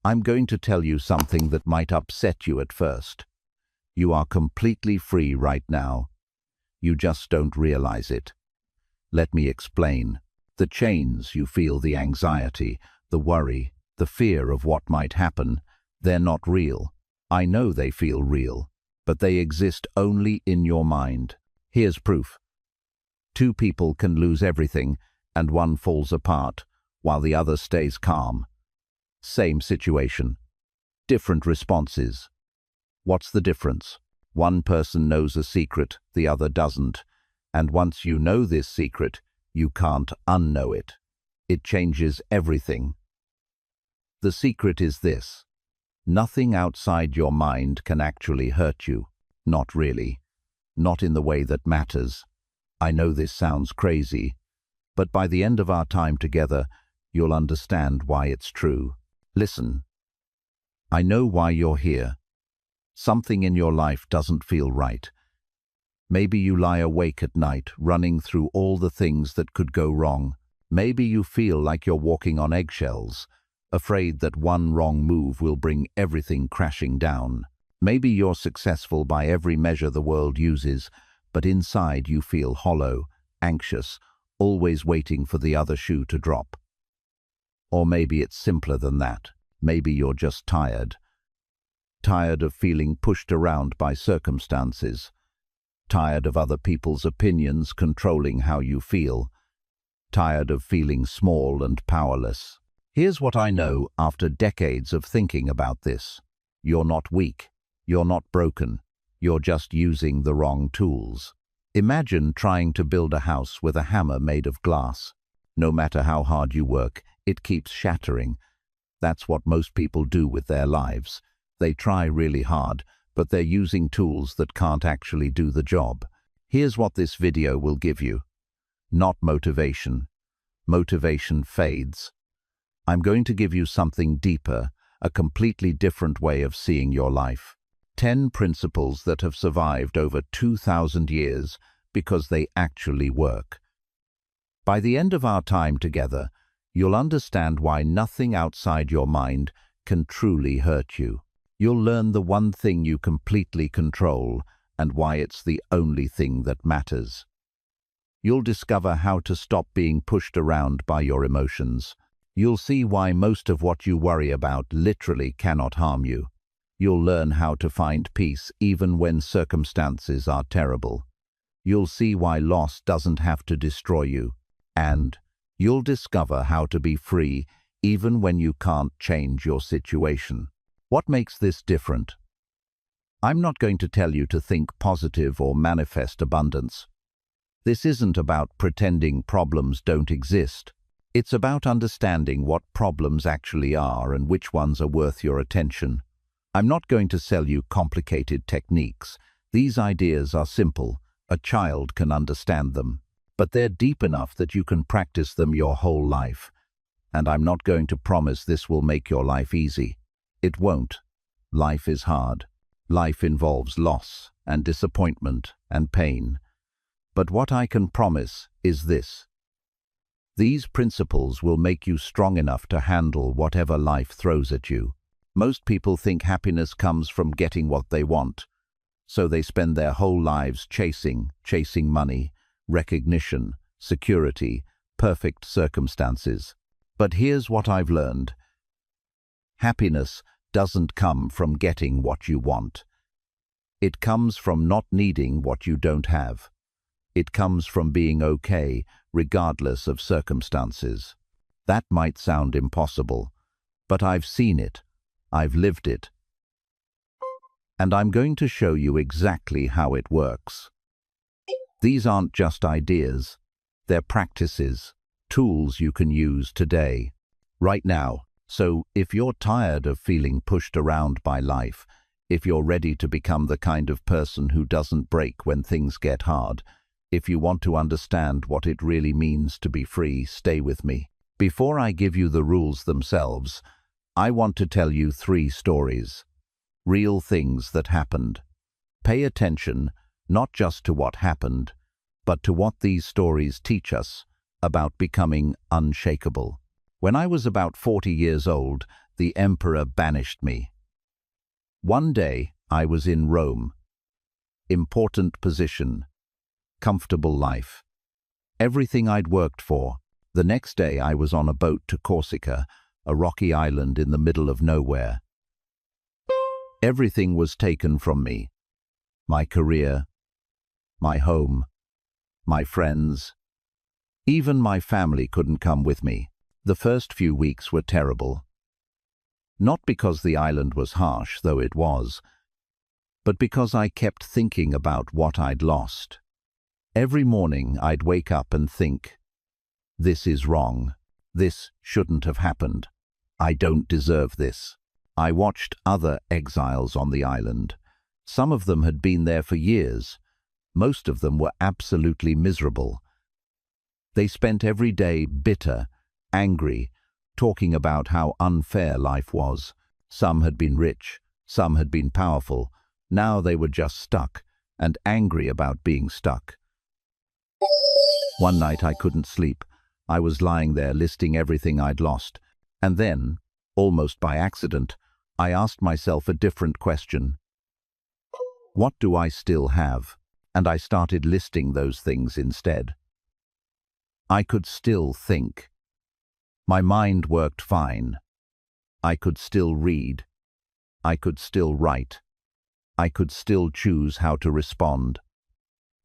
I'm going to tell you something that might upset you at first. You are completely free right now. You just don't realize it. Let me explain. The chains you feel, the anxiety, the worry, the fear of what might happen, they're not real. I know they feel real, but they exist only in your mind. Here's proof. Two people can lose everything, and one falls apart, while the other stays calm. Same situation. Different responses. What's the difference? One person knows a secret, the other doesn't. And once you know this secret, you can't unknow it. It changes everything. The secret is this. Nothing outside your mind can actually hurt you. Not really. Not in the way that matters. I know this sounds crazy, but by the end of our time together, you'll understand why it's true. Listen. I know why you're here. Something in your life doesn't feel right. Maybe you lie awake at night, running through all the things that could go wrong. Maybe you feel like you're walking on eggshells, afraid that one wrong move will bring everything crashing down. Maybe you're successful by every measure the world uses, but inside you feel hollow, anxious, always waiting for the other shoe to drop. Or maybe it's simpler than that. Maybe you're just tired. Tired of feeling pushed around by circumstances. Tired of other people's opinions controlling how you feel. Tired of feeling small and powerless. Here's what I know after decades of thinking about this. You're not weak. You're not broken. You're just using the wrong tools. Imagine trying to build a house with a hammer made of glass. No matter how hard you work, it keeps shattering. That's what most people do with their lives. They try really hard, but they're using tools that can't actually do the job. Here's what this video will give you. Not motivation. Motivation fades. I'm going to give you something deeper, a completely different way of seeing your life. 10 principles that have survived over 2,000 years because they actually work. By the end of our time together, you'll understand why nothing outside your mind can truly hurt you. You'll learn the one thing you completely control and why it's the only thing that matters. You'll discover how to stop being pushed around by your emotions. You'll see why most of what you worry about literally cannot harm you. You'll learn how to find peace even when circumstances are terrible. You'll see why loss doesn't have to destroy you. And you'll discover how to be free even when you can't change your situation. What makes this different? I'm not going to tell you to think positive or manifest abundance. This isn't about pretending problems don't exist. It's about understanding what problems actually are and which ones are worth your attention. I'm not going to sell you complicated techniques. These ideas are simple. A child can understand them. But they're deep enough that you can practice them your whole life. And I'm not going to promise this will make your life easy. It won't. Life is hard. Life involves loss and disappointment and pain. But what I can promise is this. These principles will make you strong enough to handle whatever life throws at you. Most people think happiness comes from getting what they want. So they spend their whole lives chasing money, recognition, security, perfect circumstances. But here's what I've learned. Happiness doesn't come from getting what you want. It comes from not needing what you don't have. It comes from being okay, regardless of circumstances. That might sound impossible, but I've seen it. I've lived it. And I'm going to show you exactly how it works. These aren't just ideas. They're practices, tools you can use today, right now. So if you're tired of feeling pushed around by life, if you're ready to become the kind of person who doesn't break when things get hard, if you want to understand what it really means to be free, stay with me. Before I give you the rules themselves, I want to tell you 3 stories. Real things that happened. Pay attention not just to what happened, but to what these stories teach us about becoming unshakable. When I was about 40 years old, the emperor banished me. One day, I was in Rome. Important position, comfortable life, everything I'd worked for. The next day, I was on a boat to Corsica, a rocky island in the middle of nowhere. Everything was taken from me. My career, my home, my friends. Even my family couldn't come with me. The first few weeks were terrible. Not because the island was harsh, though it was, but because I kept thinking about what I'd lost. Every morning I'd wake up and think, this is wrong. This shouldn't have happened. I don't deserve this. I watched other exiles on the island. Some of them had been there for years. Most of them were absolutely miserable. They spent every day bitter, angry, talking about how unfair life was. Some had been rich, some had been powerful. Now they were just stuck, and angry about being stuck. One night I couldn't sleep. I was lying there listing everything I'd lost. And then, almost by accident, I asked myself a different question. What do I still have? And I started listing those things instead. I could still think. My mind worked fine. I could still read. I could still write. I could still choose how to respond.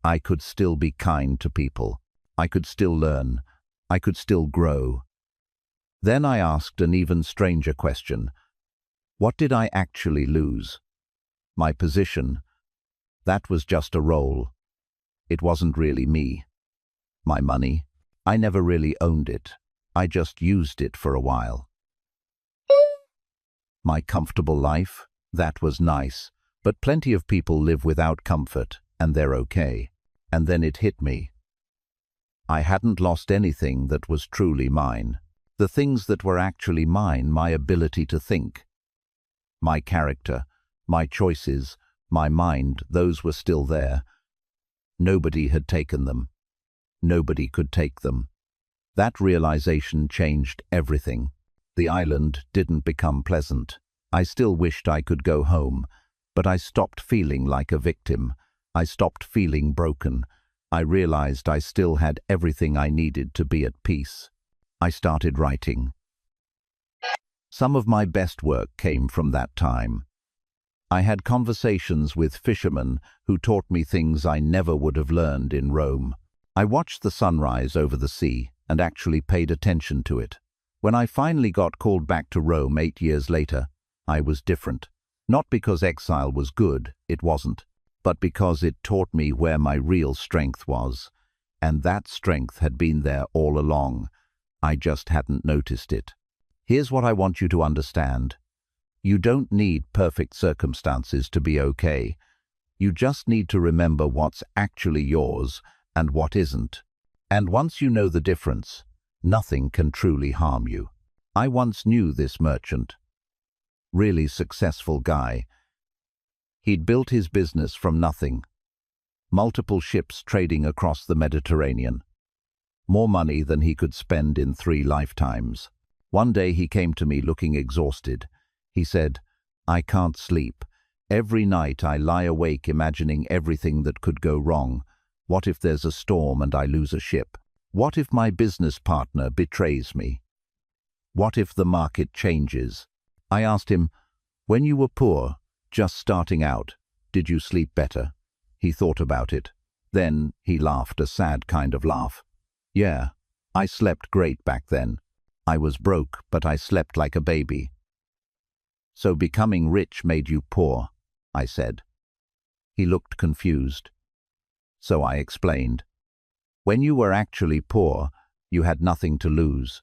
I could still be kind to people. I could still learn. I could still grow. Then I asked an even stranger question. What did I actually lose? My position. That was just a role. It wasn't really me. My money. I never really owned it. I just used it for a while. My comfortable life. That was nice. But plenty of people live without comfort, and they're okay. And then it hit me. I hadn't lost anything that was truly mine. The things that were actually mine, my ability to think. My character, my choices, my mind, those were still there. Nobody had taken them. Nobody could take them. That realization changed everything. The island didn't become pleasant. I still wished I could go home, but I stopped feeling like a victim. I stopped feeling broken. I realized I still had everything I needed to be at peace. I started writing. Some of my best work came from that time. I had conversations with fishermen who taught me things I never would have learned in Rome. I watched the sunrise over the sea and actually paid attention to it. When I finally got called back to Rome 8 years later, I was different. Not because exile was good, it wasn't, but because it taught me where my real strength was. And that strength had been there all along. I just hadn't noticed it. Here's what I want you to understand. You don't need perfect circumstances to be okay. You just need to remember what's actually yours and what isn't. And once you know the difference, nothing can truly harm you. I once knew this merchant. Really successful guy. He'd built his business from nothing. Multiple ships trading across the Mediterranean. More money than he could spend in 3 lifetimes. One day he came to me looking exhausted. He said, "I can't sleep. Every night I lie awake imagining everything that could go wrong. What if there's a storm and I lose a ship? What if my business partner betrays me? What if the market changes?" I asked him, "When you were poor, just starting out, did you sleep better?" He thought about it. Then he laughed, a sad kind of laugh. "Yeah, I slept great back then. I was broke, but I slept like a baby." "So becoming rich made you poor," I said. He looked confused. So I explained. When you were actually poor, you had nothing to lose.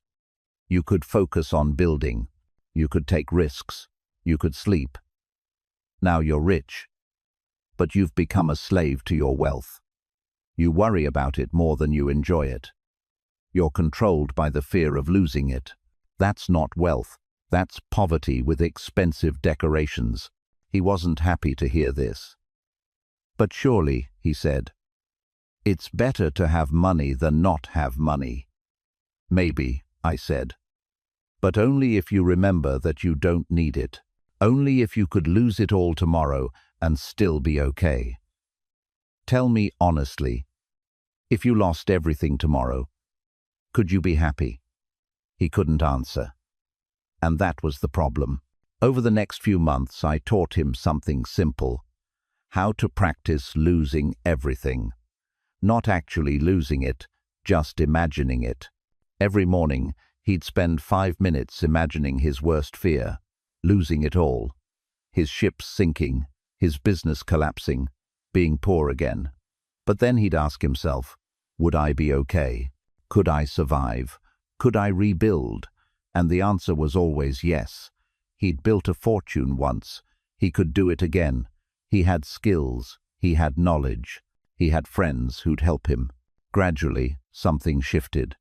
You could focus on building. You could take risks. You could sleep. Now you're rich, but you've become a slave to your wealth. You worry about it more than you enjoy it. You're controlled by the fear of losing it. That's not wealth. That's poverty with expensive decorations. He wasn't happy to hear this. "But surely," he said, "it's better to have money than not have money." "Maybe," I said. but only if you remember that you don't need it. Only if you could lose it all tomorrow and still be okay. Tell me honestly, if you lost everything tomorrow, could you be happy? He couldn't answer. And that was the problem. Over the next few months, I taught him something simple: how to practice losing everything. Not actually losing it, just imagining it. Every morning, he'd spend 5 minutes imagining his worst fear, losing it all. His ship sinking, his business collapsing, being poor again. But then he'd ask himself, would I be okay? Could I survive? Could I rebuild? And the answer was always yes. He'd built a fortune once. He could do it again. He had skills. He had knowledge. He had friends who'd help him. Gradually, something shifted.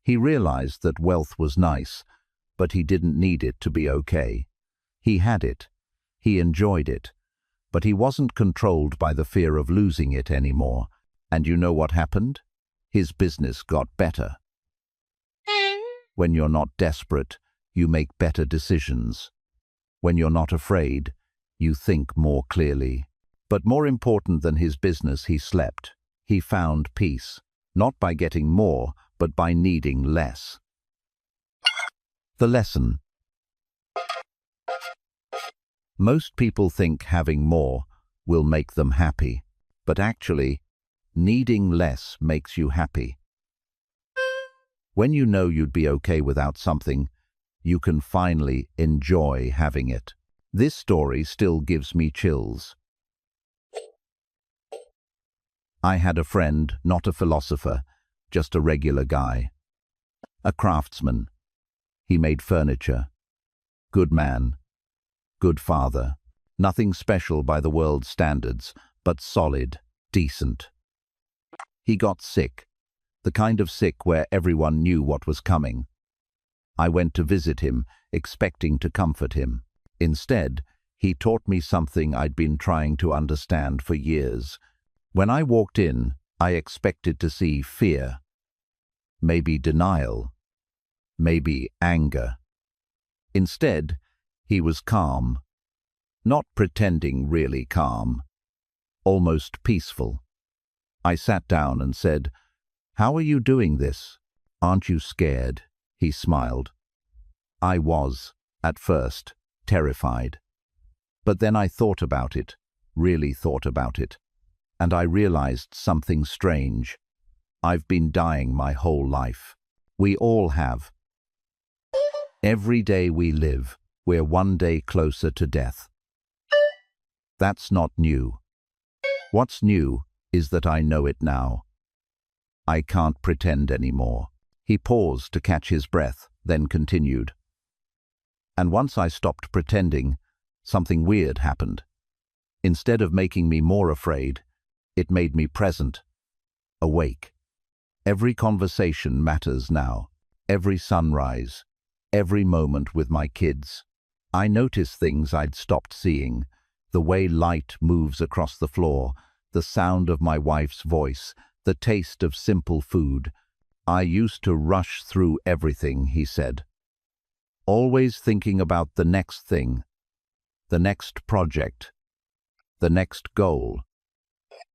He realized that wealth was nice, but he didn't need it to be okay. He had it. He enjoyed it. But he wasn't controlled by the fear of losing it anymore. And you know what happened? His business got better. When you're not desperate, you make better decisions. When you're not afraid, you think more clearly. But more important than his business, he slept. He found peace, not by getting more, but by needing less. The lesson. Most people think having more will make them happy, but actually, needing less makes you happy. When you know you'd be okay without something, you can finally enjoy having it. This story still gives me chills. I had a friend, not a philosopher, just a regular guy. A craftsman. He made furniture. Good man. Good father. Nothing special by the world's standards, but solid, decent. He got sick. The kind of sick where everyone knew what was coming. I went to visit him, expecting to comfort him. Instead, he taught me something I'd been trying to understand for years. When I walked in, I expected to see fear, maybe denial, maybe anger. Instead, he was calm, not pretending really calm, almost peaceful. I sat down and said, "How are you doing this? Aren't you scared?" He smiled. I was, at first, terrified. But then I thought about it, really thought about it, and I realized something strange. I've been dying my whole life. We all have. Every day we live, we're one day closer to death. That's not new. What's new is that I know it now. I can't pretend anymore. He paused to catch his breath, then continued. And once I stopped pretending, something weird happened. Instead of making me more afraid, it made me present, awake. Every conversation matters now, every sunrise, every moment with my kids. I notice things I'd stopped seeing, the way light moves across the floor, the sound of my wife's voice, the taste of simple food. I used to rush through everything, he said. Always thinking about the next thing, the next project, the next goal.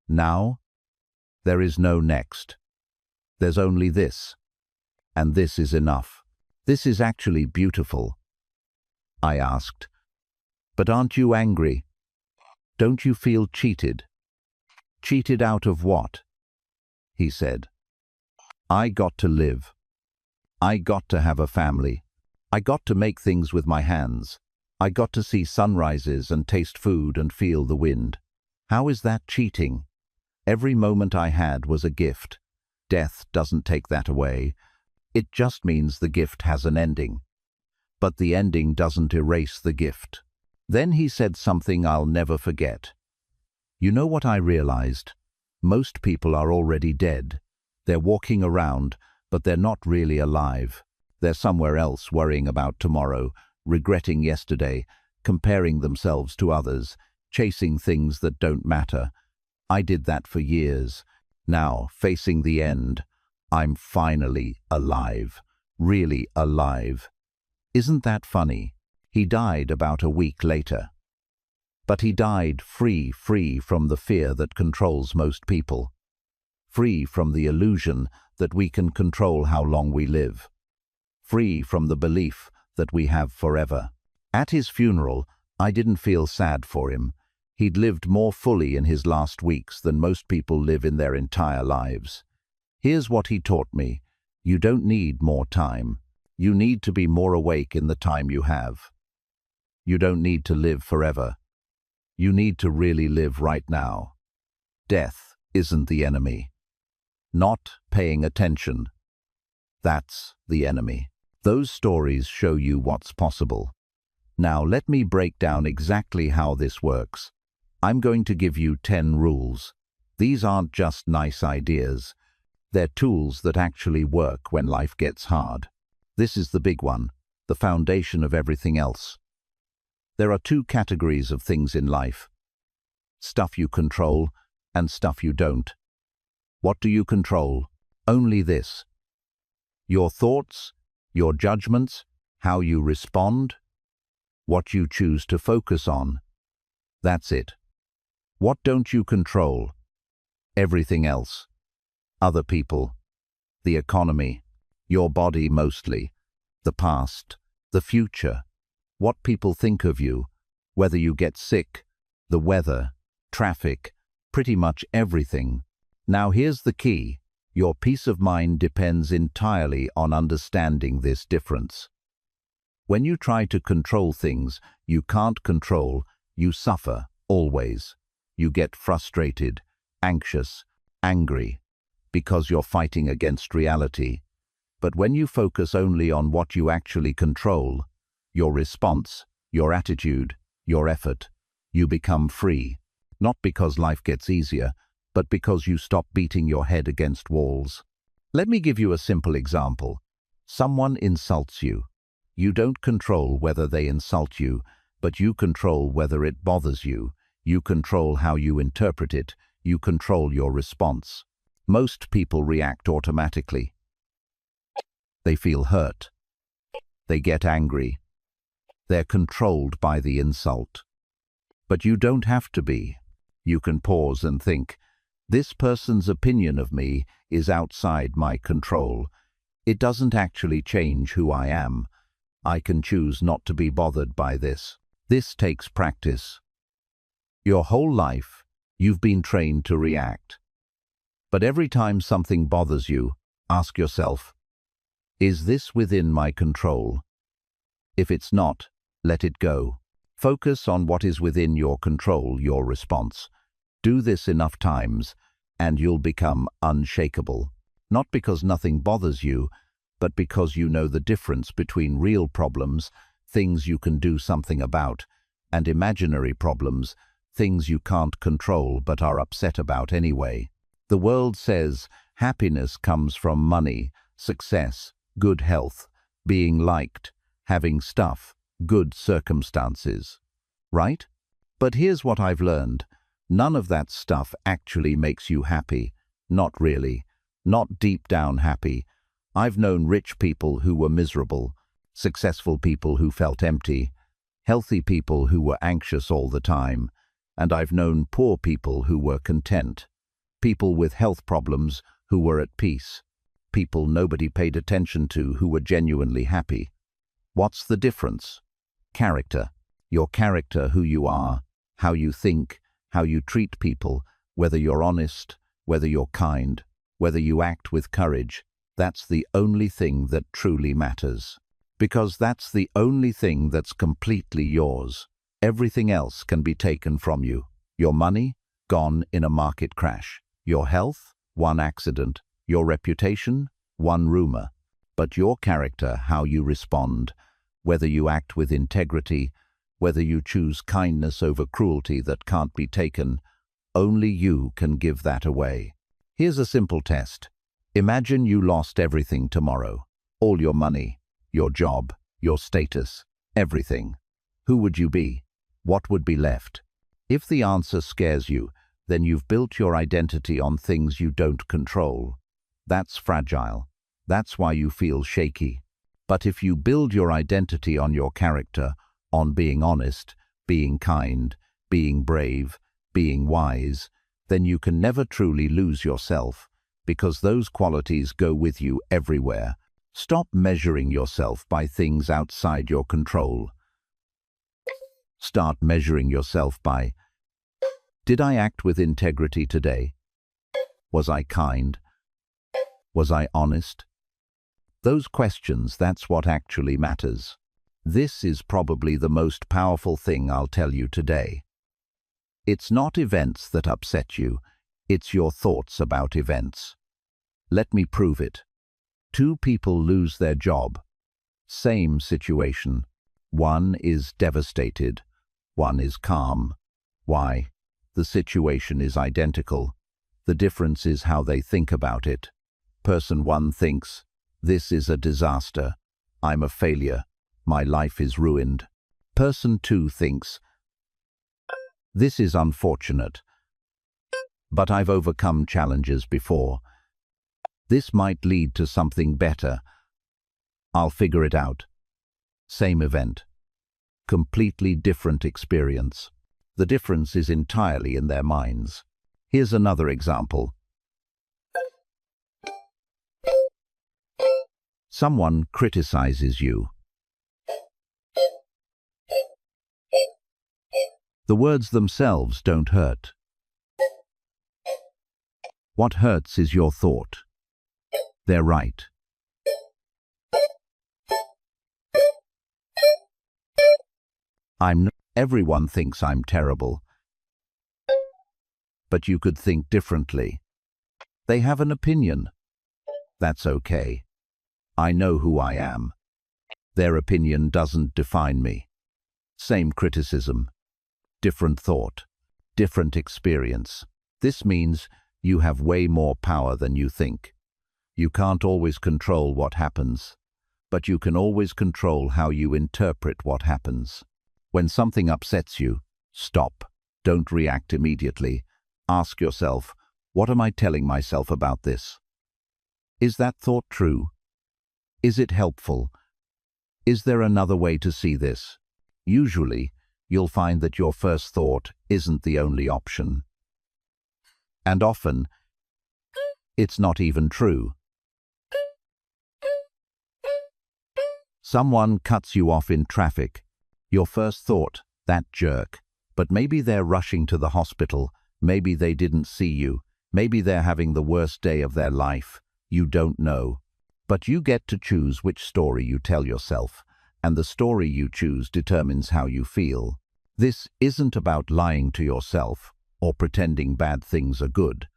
Now, there is no next. There's only this. And this is enough. This is actually beautiful. I asked, "But aren't you angry? Don't you feel cheated?" "Cheated out of what?" He said. "I got to live. I got to have a family. I got to make things with my hands. I got to see sunrises and taste food and feel the wind. How is that cheating? Every moment I had was a gift. Death doesn't take that away. It just means the gift has an ending. But the ending doesn't erase the gift." Then he said something I'll never forget. "You know what I realized? Most people are already dead. They're walking around, but they're not really alive. They're somewhere else worrying about tomorrow, regretting yesterday, comparing themselves to others, chasing things that don't matter. I did that for years. Now, facing the end, I'm finally alive, really alive. Isn't that funny? He died about a week later. But he died free from the fear that controls most people. Free from the illusion that we can control how long we live. Free from the belief that we have forever. At his funeral, I didn't feel sad for him. He'd lived more fully in his last weeks than most people live in their entire lives. Here's what he taught me. You don't need more time. You need to be more awake in the time you have. You don't need to live forever. You need to really live right now. Death isn't the enemy. Not paying attention. That's the enemy. Those stories show you what's possible. Now let me break down exactly how this works. I'm going to give you 10 rules. These aren't just nice ideas. They're tools that actually work when life gets hard. This is the big one, the foundation of everything else. There are 2 categories of things in life. Stuff you control and stuff you don't. What do you control? Only this. Your thoughts, your judgments, how you respond, what you choose to focus on. That's it. What don't you control? Everything else. Other people, the economy, your body mostly, the past, the future, what people think of you, whether you get sick, the weather, traffic, pretty much everything. Now here's the key. Your peace of mind depends entirely on understanding this difference. When you try to control things you can't control, you suffer, always. You get frustrated, anxious, angry, because you're fighting against reality. But when you focus only on what you actually control, your response, your attitude, your effort, you become free. Not because life gets easier, but because you stop beating your head against walls. Let me give you a simple example. Someone insults you. You don't control whether they insult you, but you control whether it bothers you. You control how you interpret it. You control your response. Most people react automatically. They feel hurt. They get angry. They're controlled by the insult. But you don't have to be. You can pause and think, this person's opinion of me is outside my control. It doesn't actually change who I am. I can choose not to be bothered by this. This takes practice. Your whole life, you've been trained to react. But every time something bothers you, ask yourself, is this within my control? If it's not, let it go. Focus on what is within your control, your response. Do this enough times, and you'll become unshakable. Not because nothing bothers you, but because you know the difference between real problems, things you can do something about, and imaginary problems, things you can't control but are upset about anyway. The world says happiness comes from money, success, good health, being liked, having stuff, good circumstances. Right? But here's what I've learned. None of that stuff actually makes you happy. Not really. Not deep down happy. I've known rich people who were miserable, successful people who felt empty, healthy people who were anxious all the time, and I've known poor people who were content, people with health problems who were at peace, people nobody paid attention to who were genuinely happy. What's the difference? Character. Your character, who you are, how you think, how you treat people, whether you're honest, whether you're kind, whether you act with courage. That's the only thing that truly matters. Because that's the only thing that's completely yours. Everything else can be taken from you. Your money, gone in a market crash. Your health, one accident. Your reputation, one rumor. But your character, how you respond, whether you act with integrity, whether you choose kindness over cruelty that can't be taken, only you can give that away. Here's a simple test. Imagine you lost everything tomorrow. All your money, your job, your status, everything. Who would you be? What would be left? If the answer scares you, then you've built your identity on things you don't control. That's fragile. That's why you feel shaky. But if you build your identity on your character, on being honest, being kind, being brave, being wise, then you can never truly lose yourself, because those qualities go with you everywhere. Stop measuring yourself by things outside your control. Start measuring yourself by, did I act with integrity today? Was I kind? Was I honest? Those questions, that's what actually matters. This is probably the most powerful thing I'll tell you today. It's not events that upset you, it's your thoughts about events. Let me prove it. Two people lose their job. Same situation. One is devastated, one is calm. Why? The situation is identical. The difference is how they think about it. Person one thinks, this is a disaster. I'm a failure. My life is ruined. Person two thinks, this is unfortunate. But I've overcome challenges before. This might lead to something better. I'll figure it out. Same event. Completely different experience. The difference is entirely in their minds. Here's another example. Someone criticizes you. The words themselves don't hurt. What hurts is your thought. They're right. Everyone thinks I'm terrible. But you could think differently. They have an opinion. That's okay. I know who I am. Their opinion doesn't define me. Same criticism, different thought, different experience. This means you have way more power than you think. You can't always control what happens, but you can always control how you interpret what happens. When something upsets you, stop. Don't react immediately. Ask yourself, what am I telling myself about this? Is that thought true? Is it helpful? Is there another way to see this? Usually, you'll find that your first thought isn't the only option. And often, it's not even true. Someone cuts you off in traffic. Your first thought, that jerk. But maybe they're rushing to the hospital. Maybe they didn't see you. Maybe they're having the worst day of their life. You don't know. But you get to choose which story you tell yourself, and the story you choose determines how you feel. This isn't about lying to yourself or pretending bad things are good.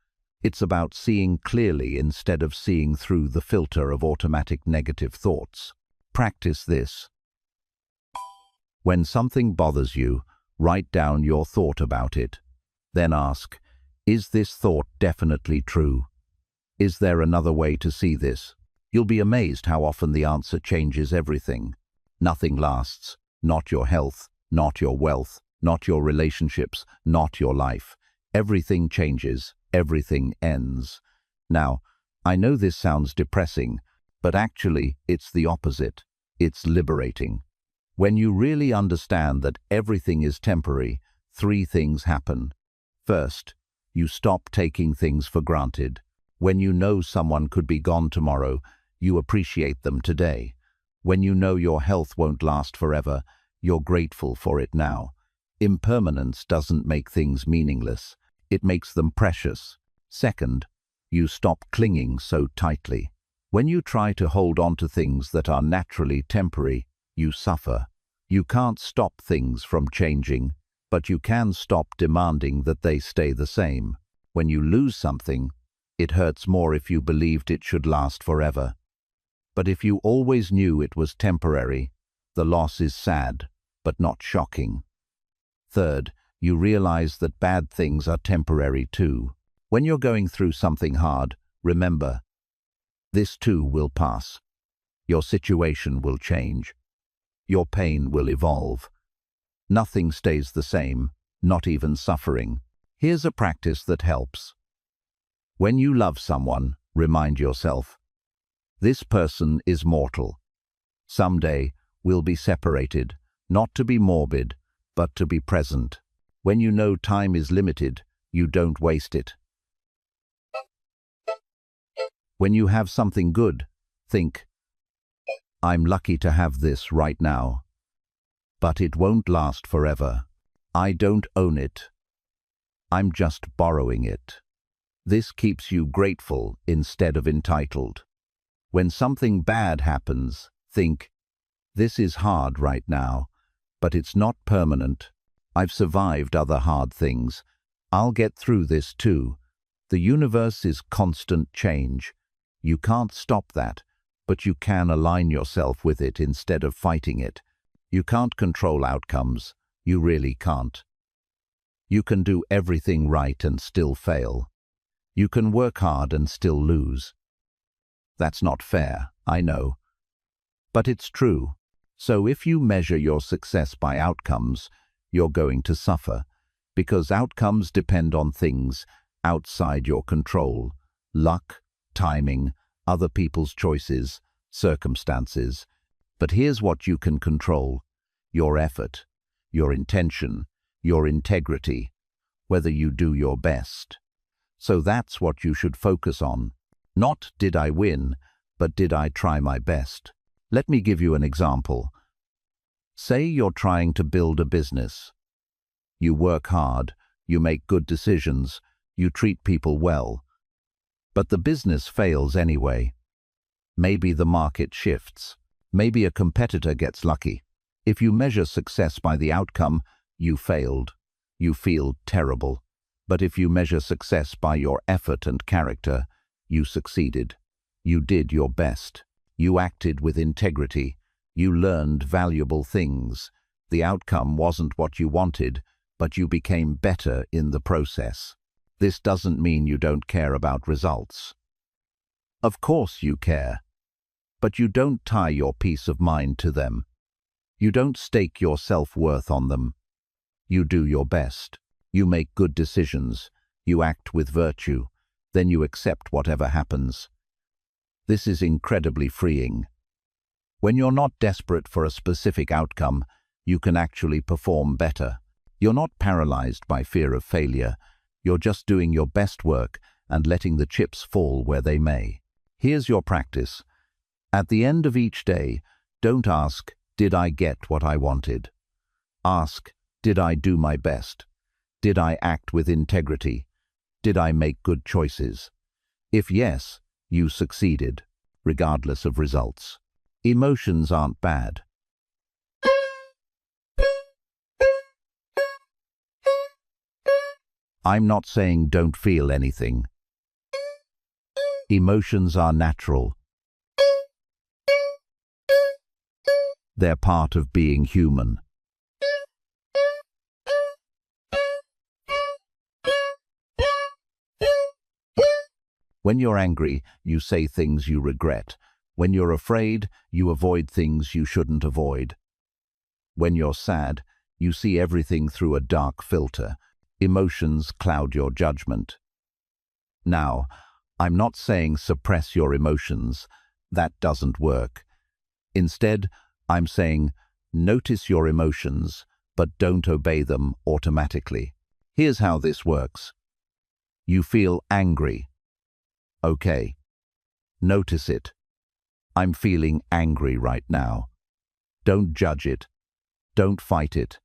It's about seeing clearly instead of seeing through the filter of automatic negative thoughts. Practice this. When something bothers you, write down your thought about it. Then ask, is this thought definitely true? Is there another way to see this? You'll be amazed how often the answer changes everything. Nothing lasts. Not your health, not your wealth, not your relationships, not your life. Everything changes. Everything ends. Now, I know this sounds depressing, but actually it's the opposite. It's liberating. When you really understand that everything is temporary, three things happen. First, you stop taking things for granted. When you know someone could be gone tomorrow, you appreciate them today. When you know your health won't last forever, you're grateful for it now. Impermanence doesn't make things meaningless. It makes them precious. Second, you stop clinging so tightly. When you try to hold on to things that are naturally temporary, you suffer. You can't stop things from changing, but you can stop demanding that they stay the same. When you lose something, it hurts more if you believed it should last forever. But if you always knew it was temporary, the loss is sad, but not shocking. Third, you realize that bad things are temporary too. When you're going through something hard, remember, this too will pass. Your situation will change. Your pain will evolve. Nothing stays the same, not even suffering. Here's a practice that helps. When you love someone, remind yourself, this person is mortal. Someday, we'll be separated, not to be morbid, but to be present. When you know time is limited, you don't waste it. When you have something good, think, I'm lucky to have this right now. But it won't last forever. I don't own it. I'm just borrowing it. This keeps you grateful instead of entitled. When something bad happens, think, this is hard right now, but it's not permanent. I've survived other hard things. I'll get through this too. The universe is constant change. You can't stop that, but you can align yourself with it instead of fighting it. You can't control outcomes. You really can't. You can do everything right and still fail. You can work hard and still lose. That's not fair, I know. But it's true. So if you measure your success by outcomes, you're going to suffer, because outcomes depend on things outside your control: luck, timing, other people's choices, circumstances. But here's what you can control: your effort, your intention, your integrity, whether you do your best. So that's what you should focus on. Not did I win, but did I try my best? Let me give you an example. Say you're trying to build a business. You work hard, you make good decisions, you treat people well. But the business fails anyway. Maybe the market shifts. Maybe a competitor gets lucky. If you measure success by the outcome, you failed. You feel terrible. But if you measure success by your effort and character, you succeeded. You did your best. You acted with integrity. You learned valuable things. The outcome wasn't what you wanted, but you became better in the process. This doesn't mean you don't care about results. Of course you care. But you don't tie your peace of mind to them. You don't stake your self-worth on them. You do your best. You make good decisions. You act with virtue. Then you accept whatever happens. This is incredibly freeing. When you're not desperate for a specific outcome, you can actually perform better. You're not paralyzed by fear of failure. You're just doing your best work and letting the chips fall where they may. Here's your practice. At the end of each day, don't ask, did I get what I wanted? Ask, did I do my best? Did I act with integrity? Did I make good choices? If yes, you succeeded, regardless of results. Emotions aren't bad. I'm not saying don't feel anything. Emotions are natural. They're part of being human. When you're angry, you say things you regret. When you're afraid, you avoid things you shouldn't avoid. When you're sad, you see everything through a dark filter. Emotions cloud your judgment. Now, I'm not saying suppress your emotions. That doesn't work. Instead, I'm saying notice your emotions, but don't obey them automatically. Here's how this works. You feel angry. Okay. Notice it. I'm feeling angry right now. Don't judge it. Don't fight it.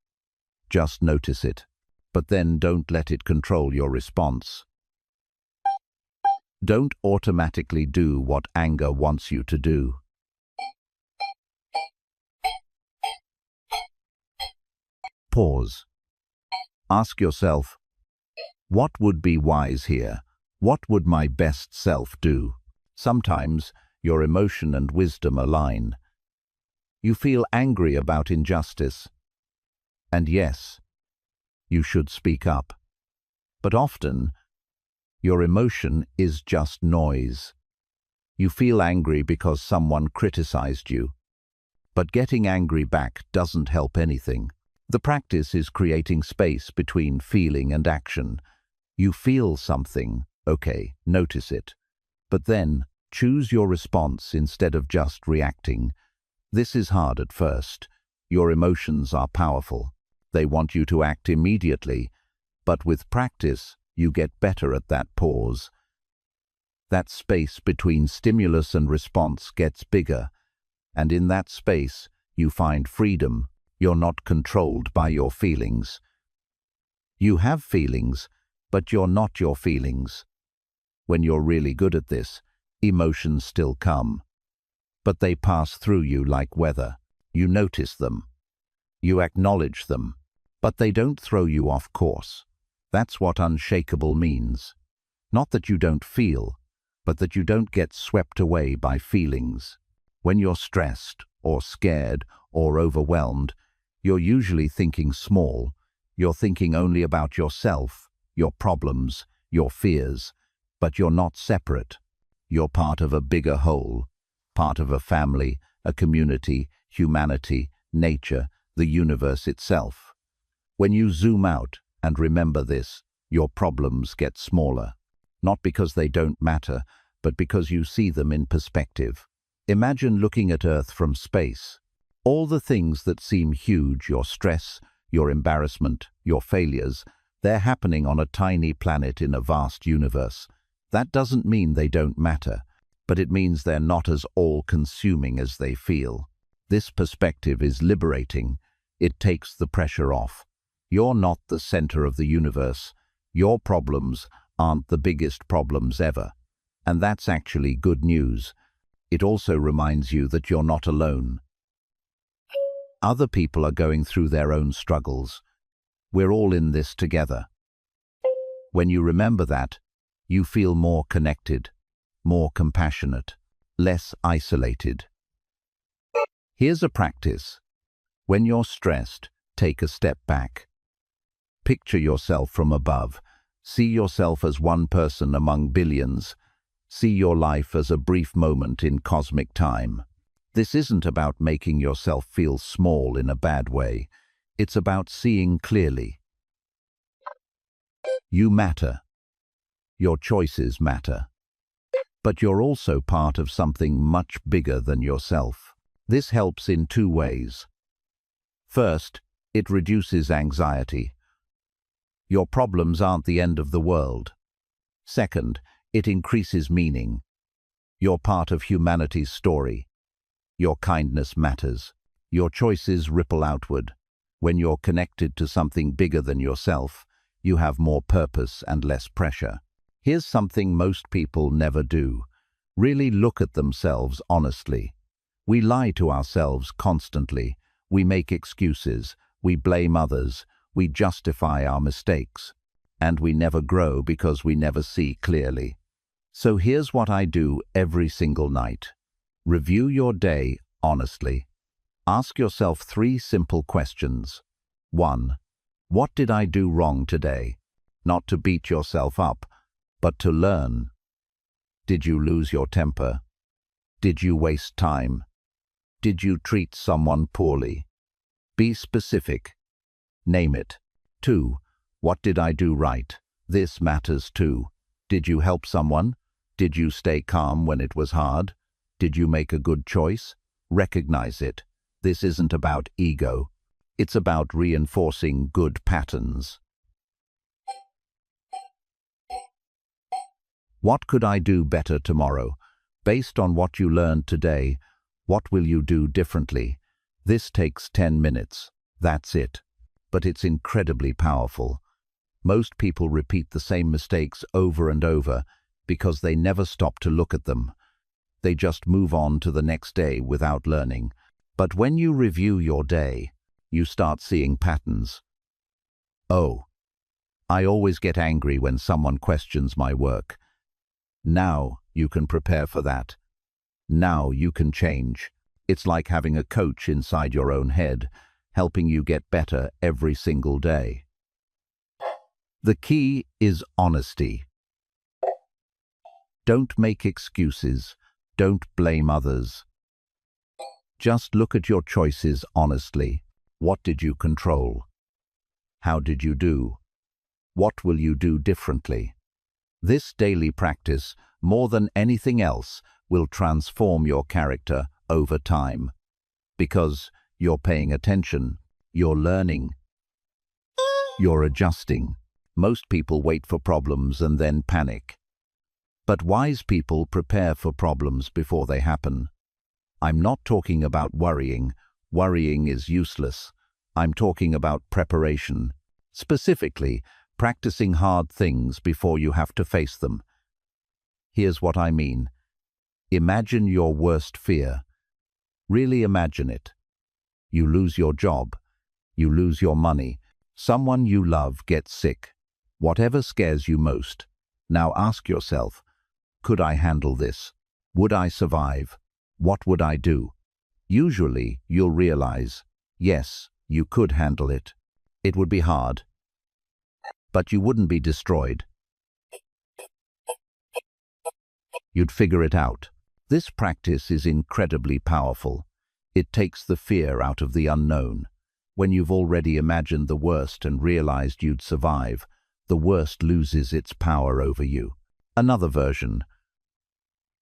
Just notice it. But then don't let it control your response. Don't automatically do what anger wants you to do. Pause. Ask yourself, what would be wise here? What would my best self do? Sometimes your emotion and wisdom align. You feel angry about injustice. And yes, you should speak up. But often, your emotion is just noise. You feel angry because someone criticized you. But getting angry back doesn't help anything. The practice is creating space between feeling and action. You feel something, okay, notice it. But then, choose your response instead of just reacting. This is hard at first. Your emotions are powerful. They want you to act immediately, but with practice, you get better at that pause. That space between stimulus and response gets bigger, and in that space, you find freedom. You're not controlled by your feelings. You have feelings, but you're not your feelings. When you're really good at this, emotions still come, but they pass through you like weather. You notice them. You acknowledge them, but they don't throw you off course. That's what unshakable means. Not that you don't feel, but that you don't get swept away by feelings. When you're stressed or scared or overwhelmed, you're usually thinking small. You're thinking only about yourself, your problems, your fears, but you're not separate. You're part of a bigger whole, part of a family, a community, humanity, nature, the universe itself. When you zoom out and remember this, your problems get smaller. Not because they don't matter, but because you see them in perspective. Imagine looking at Earth from space. All the things that seem huge, your stress, your embarrassment, your failures, they're happening on a tiny planet in a vast universe. That doesn't mean they don't matter, but it means they're not as all-consuming as they feel. This perspective is liberating. It takes the pressure off. You're not the center of the universe. Your problems aren't the biggest problems ever. And that's actually good news. It also reminds you that you're not alone. Other people are going through their own struggles. We're all in this together. When you remember that, you feel more connected, more compassionate, less isolated. Here's a practice. When you're stressed, take a step back. Picture yourself from above. See yourself as one person among billions. See your life as a brief moment in cosmic time. This isn't about making yourself feel small in a bad way. It's about seeing clearly. You matter. Your choices matter. But you're also part of something much bigger than yourself. This helps in two ways. First, it reduces anxiety. Your problems aren't the end of the world. Second, it increases meaning. You're part of humanity's story. Your kindness matters. Your choices ripple outward. When you're connected to something bigger than yourself, you have more purpose and less pressure. Here's something most people never do. Really look at themselves honestly. We lie to ourselves constantly. We make excuses. We blame others. We justify our mistakes. And we never grow because we never see clearly. So here's what I do every single night. Review your day honestly. Ask yourself 3 simple questions. 1. What did I do wrong today? Not to beat yourself up, but to learn. Did you lose your temper? Did you waste time? Did you treat someone poorly? Be specific. Name it. 2. What did I do right? This matters too. Did you help someone? Did you stay calm when it was hard? Did you make a good choice? Recognize it. This isn't about ego. It's about reinforcing good patterns. What could I do better tomorrow? Based on what you learned today, what will you do differently? This takes 10 minutes. That's it. But it's incredibly powerful. Most people repeat the same mistakes over and over because they never stop to look at them. They just move on to the next day without learning. But when you review your day, you start seeing patterns. Oh, I always get angry when someone questions my work. Now you can prepare for that. Now you can change. It's like having a coach inside your own head, helping you get better every single day. The key is honesty. Don't make excuses. Don't blame others. Just look at your choices honestly. What did you control? How did you do? What will you do differently? This daily practice, more than anything else, will transform your character over time. Because you're paying attention, you're learning, you're adjusting. Most people wait for problems and then panic. But wise people prepare for problems before they happen. I'm not talking about worrying. Worrying is useless. I'm talking about preparation. Specifically, practicing hard things before you have to face them. Here's what I mean. Imagine your worst fear. Really imagine it. You lose your job. You lose your money. Someone you love gets sick. Whatever scares you most. Now ask yourself, could I handle this? Would I survive? What would I do? Usually, you'll realize, yes, you could handle it. It would be hard, but you wouldn't be destroyed. You'd figure it out. This practice is incredibly powerful. It takes the fear out of the unknown. When you've already imagined the worst and realized you'd survive, the worst loses its power over you. Another version.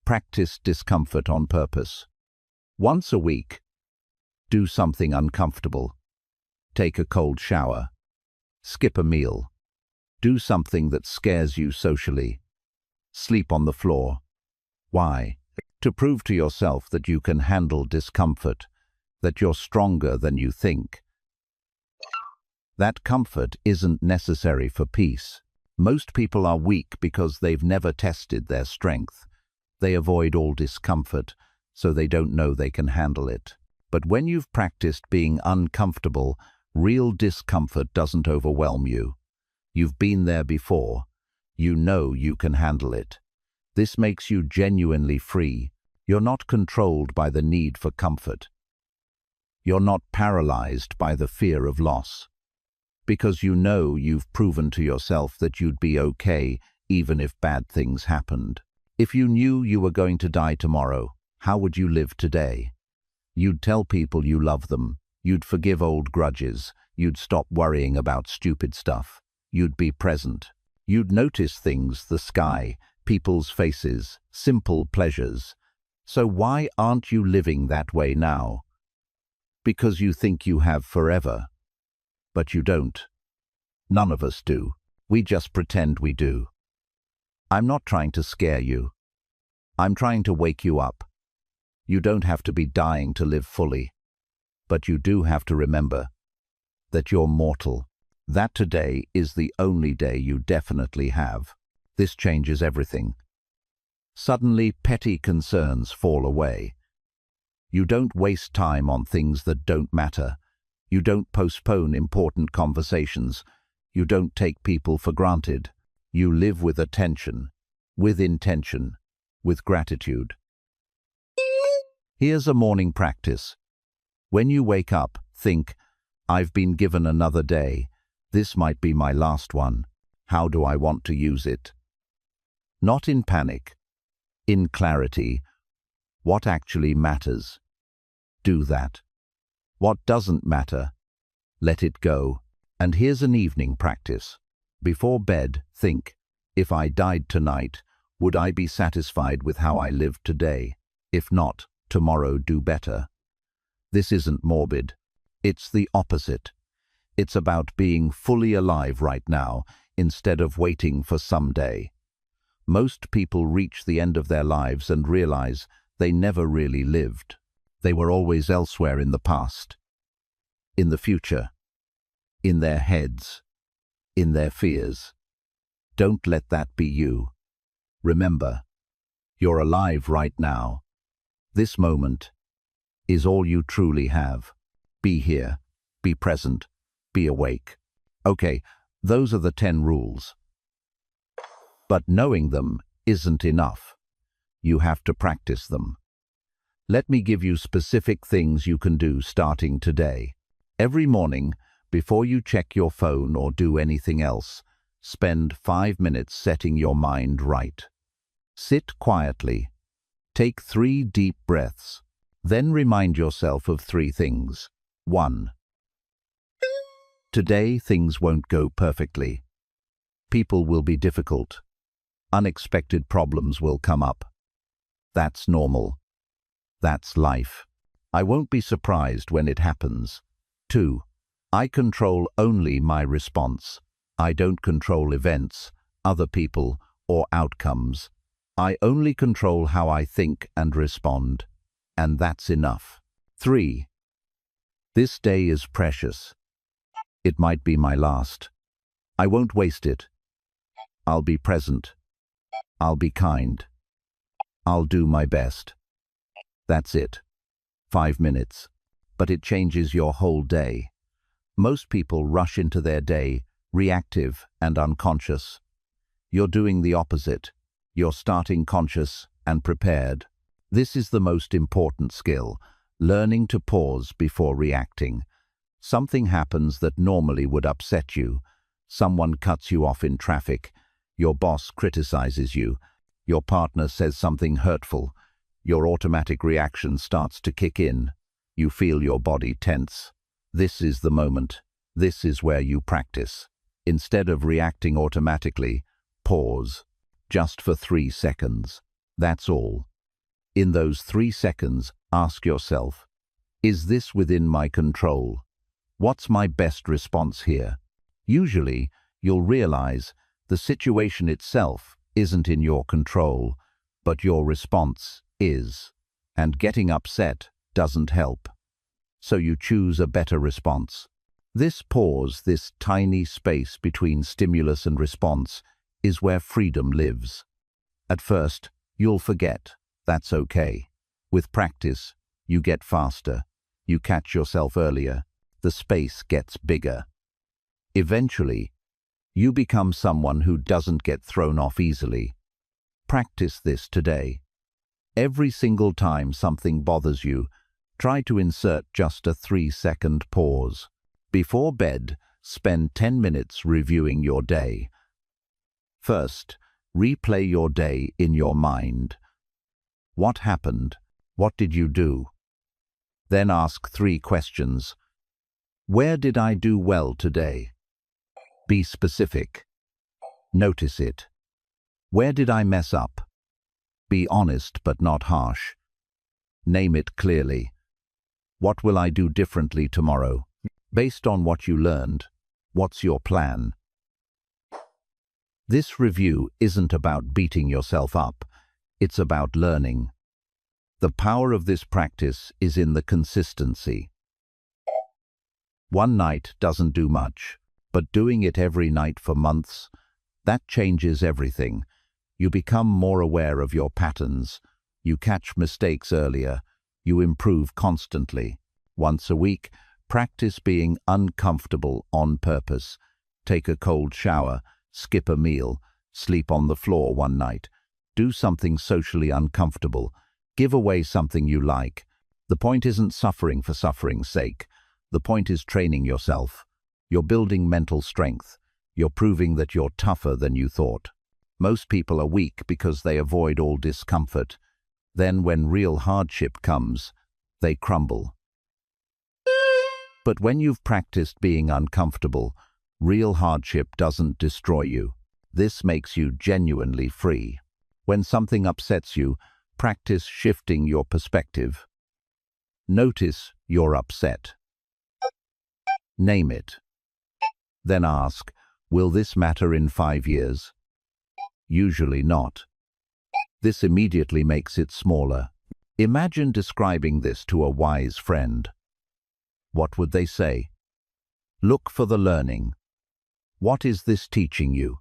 Practice discomfort on purpose. Once a week, do something uncomfortable. Take a cold shower. Skip a meal. Do something that scares you socially. Sleep on the floor. Why? To prove to yourself that you can handle discomfort, that you're stronger than you think. That comfort isn't necessary for peace. Most people are weak because they've never tested their strength. They avoid all discomfort, so they don't know they can handle it. But when you've practiced being uncomfortable, real discomfort doesn't overwhelm you. You've been there before. You know you can handle it. This makes you genuinely free. You're not controlled by the need for comfort. You're not paralyzed by the fear of loss. Because you know you've proven to yourself that you'd be okay even if bad things happened. If you knew you were going to die tomorrow, how would you live today? You'd tell people you love them. You'd forgive old grudges. You'd stop worrying about stupid stuff. You'd be present. You'd notice things, the sky, people's faces, simple pleasures. So why aren't you living that way now? Because you think you have forever. But you don't. None of us do. We just pretend we do. I'm not trying to scare you. I'm trying to wake you up. You don't have to be dying to live fully. But you do have to remember that you're mortal. That today is the only day you definitely have. This changes everything. Suddenly, petty concerns fall away. You don't waste time on things that don't matter. You don't postpone important conversations. You don't take people for granted. You live with attention, with intention, with gratitude. Here's a morning practice. When you wake up, think, I've been given another day. This might be my last one. How do I want to use it? Not in panic, in clarity. What actually matters? Do that. What doesn't matter? Let it go. And here's an evening practice. Before bed, think, if I died tonight, would I be satisfied with how I lived today? If not, tomorrow do better. This isn't morbid. It's the opposite. It's about being fully alive right now instead of waiting for someday. Most people reach the end of their lives and realize they never really lived. They were always elsewhere in the past, in the future, in their heads, in their fears. Don't let that be you. Remember, you're alive right now. This moment is all you truly have. Be here, be present, be awake. Okay, those are the 10 rules. But knowing them isn't enough. You have to practice them. Let me give you specific things you can do starting today. Every morning, before you check your phone or do anything else, spend 5 minutes setting your mind right. Sit quietly. Take 3 deep breaths. Then remind yourself of 3 things. 1. Today, things won't go perfectly. People will be difficult. Unexpected problems will come up. That's normal. That's life. I won't be surprised when it happens. 2. I control only my response. I don't control events, other people, or outcomes. I only control how I think and respond. And that's enough. 3. This day is precious. It might be my last. I won't waste it. I'll be present. I'll be kind. I'll do my best. That's it. 5 minutes. But it changes your whole day. Most people rush into their day, reactive and unconscious. You're doing the opposite. You're starting conscious and prepared. This is the most important skill, learning to pause before reacting. Something happens that normally would upset you. Someone cuts you off in traffic. Your boss criticizes you. Your partner says something hurtful. Your automatic reaction starts to kick in. You feel your body tense. This is the moment. This is where you practice. Instead of reacting automatically, pause. Just for 3 seconds. That's all. In those 3 seconds, ask yourself, is this within my control? What's my best response here? Usually, you'll realize the situation itself isn't in your control, but your response is. And getting upset doesn't help. So you choose a better response. This pause, this tiny space between stimulus and response, is where freedom lives. At first, you'll forget. That's okay. With practice, you get faster. You catch yourself earlier. The space gets bigger. Eventually, you become someone who doesn't get thrown off easily. Practice this today. Every single time something bothers you, try to insert just a 3-second pause. Before bed, spend 10 minutes reviewing your day. First, replay your day in your mind. What happened? What did you do? Then ask 3 questions. Where did I do well today? Be specific. Notice it. Where did I mess up? Be honest but not harsh. Name it clearly. What will I do differently tomorrow? Based on what you learned, what's your plan? This review isn't about beating yourself up. It's about learning. The power of this practice is in the consistency. One night doesn't do much, but doing it every night for months, that changes everything. You become more aware of your patterns. You catch mistakes earlier. You improve constantly. Once a week, practice being uncomfortable on purpose. Take a cold shower, skip a meal, sleep on the floor one night. Do something socially uncomfortable. Give away something you like. The point isn't suffering for suffering's sake. The point is training yourself. You're building mental strength. You're proving that you're tougher than you thought. Most people are weak because they avoid all discomfort. Then when real hardship comes, they crumble. But when you've practiced being uncomfortable, real hardship doesn't destroy you. This makes you genuinely free. When something upsets you, practice shifting your perspective. Notice you're upset. Name it. Then ask, will this matter in 5 years? Usually not. This immediately makes it smaller. Imagine describing this to a wise friend. What would they say? Look for the learning. What is this teaching you?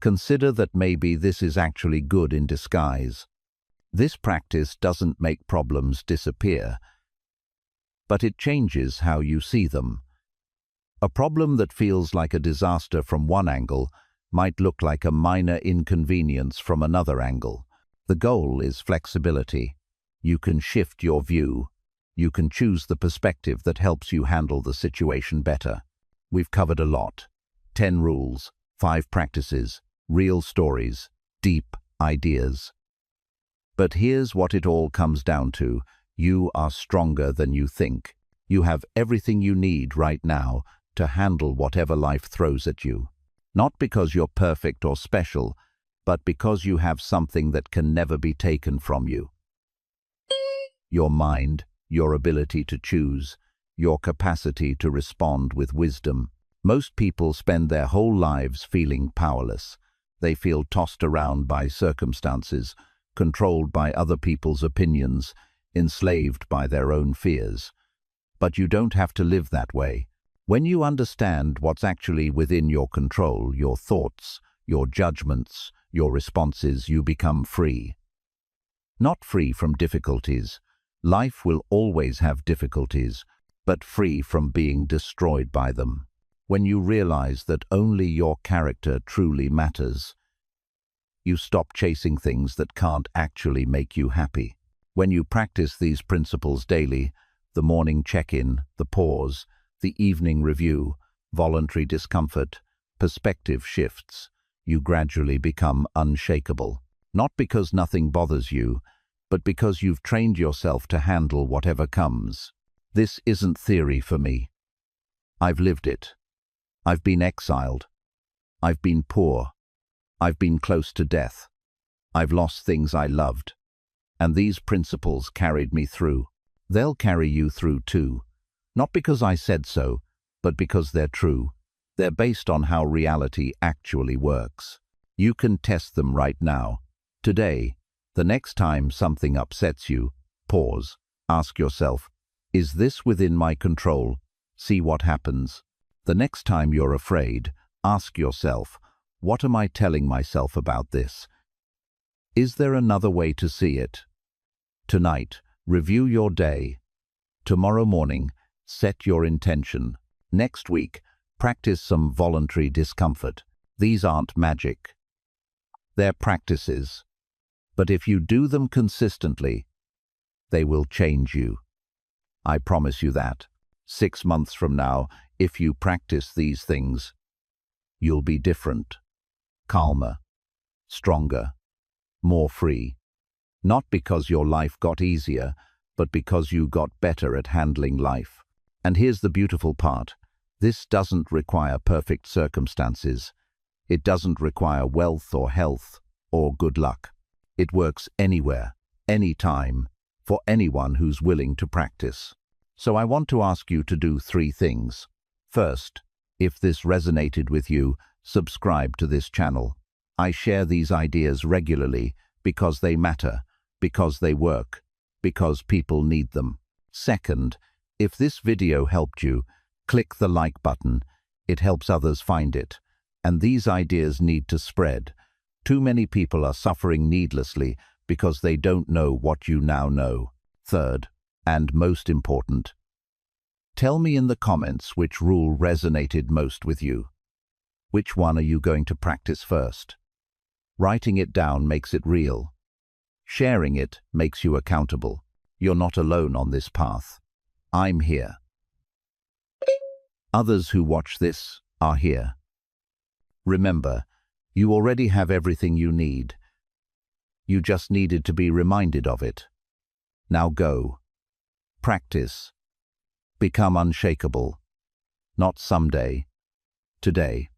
Consider that maybe this is actually good in disguise. This practice doesn't make problems disappear, but it changes how you see them. A problem that feels like a disaster from one angle might look like a minor inconvenience from another angle. The goal is flexibility. You can shift your view. You can choose the perspective that helps you handle the situation better. We've covered a lot. 10 rules, 5 practices, real stories, deep ideas. But here's what it all comes down to. You are stronger than you think. You have everything you need right now to handle whatever life throws at you. Not because you're perfect or special, but because you have something that can never be taken from you. Your mind, your ability to choose, your capacity to respond with wisdom. Most people spend their whole lives feeling powerless. They feel tossed around by circumstances, controlled by other people's opinions, enslaved by their own fears. But you don't have to live that way. When you understand what's actually within your control, your thoughts, your judgments, your responses, you become free. Not free from difficulties. Life will always have difficulties, but free from being destroyed by them. When you realize that only your character truly matters, you stop chasing things that can't actually make you happy. When you practice these principles daily, the morning check-in, the pause, the evening review, voluntary discomfort, perspective shifts, you gradually become unshakable. Not because nothing bothers you, but because you've trained yourself to handle whatever comes. This isn't theory for me. I've lived it. I've been exiled. I've been poor. I've been close to death. I've lost things I loved. And these principles carried me through. They'll carry you through too. Not because I said so, but because they're true. They're based on how reality actually works. You can test them right now. Today, the next time something upsets you, pause. Ask yourself, is this within my control? See what happens. The next time you're afraid, ask yourself, what am I telling myself about this? Is there another way to see it? Tonight, review your day. Tomorrow morning, set your intention. Next week, practice some voluntary discomfort. These aren't magic. They're practices. But if you do them consistently, they will change you. I promise you that. 6 months from now, if you practice these things, you'll be different, calmer, stronger, more free. Not because your life got easier, but because you got better at handling life. And here's the beautiful part. This doesn't require perfect circumstances. It doesn't require wealth or health or good luck. It works anywhere, anytime, for anyone who's willing to practice. So I want to ask you to do 3 things. First, if this resonated with you, subscribe to this channel. I share these ideas regularly because they matter, because they work, because people need them. Second, if this video helped you, click the like button. It helps others find it. And these ideas need to spread. Too many people are suffering needlessly because they don't know what you now know. Third, and most important, tell me in the comments which rule resonated most with you. Which one are you going to practice first? Writing it down makes it real. Sharing it makes you accountable. You're not alone on this path. I'm here. Others who watch this are here. Remember, you already have everything you need. You just needed to be reminded of it. Now go. Practice. Become unshakable. Not someday. Today.